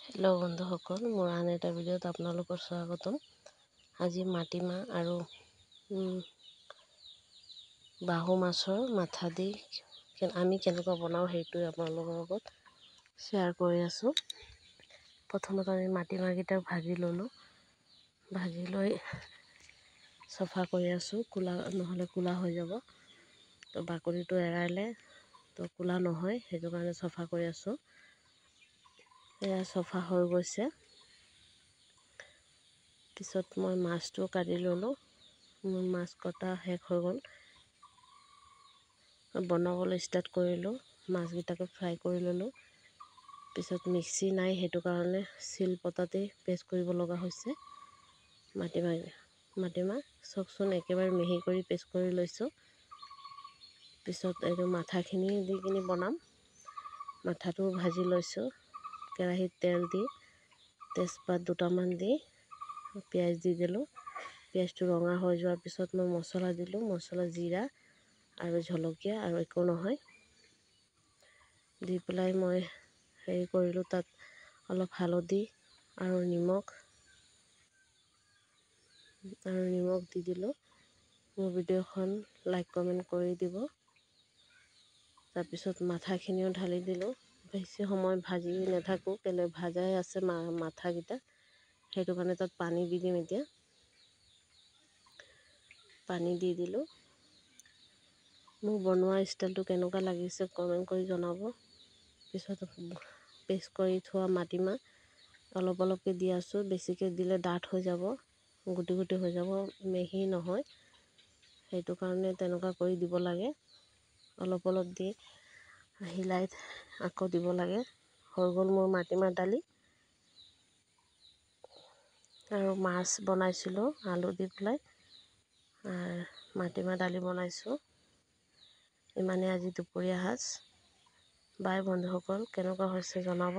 Hello' বন্ধুসকল, মোৰ আন এটা ভিডিঅ'ত আপোনালোকৰ স্বাগতম। আজি মাটিমাহ আৰু বাহু মাছৰ মাথা দি আমি কেনেকুৱা বনাওঁ সেইটোৱে আপোনালোকৰ লগত শ্বেয়াৰ কৰি আছোঁ। প্ৰথমতে আমি মাটিমাহকেইটা ভাজি ল'লোঁ। ভাজি লৈ চফা কৰি আছোঁ, নহ'লে ক'লা হৈ যাব। তো বাকলিটো এৰালে তো ক'লা নহয়, সেইটো কাৰণে চফা কৰি আছোঁ। এয়া চফা হৈ গৈছে। পিছত মই মাছটো কাটি ল'লোঁ। মোৰ মাছ কটা শেষ হৈ গ'ল। বনাবলৈ ষ্টাৰ্ট কৰিলোঁ। মাছকেইটাকে ফ্ৰাই কৰি ল'লোঁ। পিছত মিক্সি নাই, সেইটো কাৰণে শিলপতাতেই পেষ্ট কৰিব লগা হৈছে। মাটিমাহ চাওকচোন, একেবাৰে মিহি কৰি পেষ্ট কৰি লৈছোঁ। পিছত এইটো মাথাখিনি দি কিনি বনাম। মাথাটো ভাজি লৈছোঁ। কেৰাহীত তেল দি তেজপাত দুটামান দি পিঁয়াজ দি দিলোঁ। পিঁয়াজটো ৰঙা হৈ যোৱাৰ পিছত মই মছলা দিলোঁ। মছলা জিৰা আৰু জলকীয়া আৰু একো নহয় দি পেলাই মই হেৰি কৰিলোঁ। তাত অলপ হালধি আৰু নিমখ দি দিলোঁ। মোৰ ভিডিঅ'খন লাইক কমেণ্ট কৰি দিব। তাৰপিছত মাথাখিনিও ঢালি দিলোঁ। বেছি সময় ভাজি নাথাকোঁ, কেলৈ ভাজাই আছে মাথাকেইটা, সেইটো কাৰণে তাত পানী দি দিম। এতিয়া পানী দি দিলোঁ। মোৰ বনোৱা ষ্টাইলটো কেনেকুৱা লাগিছে কমেণ্ট কৰি জনাব। পিছত পেষ্ট কৰি থোৱা মাটিমাহ অলপ অলপকৈ দি আছোঁ। বেছিকৈ দিলে ডাঠ হৈ যাব, গুটি গুটি হৈ যাব, মিহি নহয়। সেইটো কাৰণে তেনেকুৱা কৰি দিব লাগে। অলপ অলপ দি হিলাই আকৌ দিব লাগে। হৈ গ'ল মোৰ মাটিমাহ দালি। আৰু মাছ বনাইছিলোঁ আলু দি পেলাই, মাটিমাহ দালি বনাইছোঁ। ইমানেই আজি দুপৰীয়া সাজ। বাই বন্ধুসকল, কেনেকুৱা হৈছে জনাব।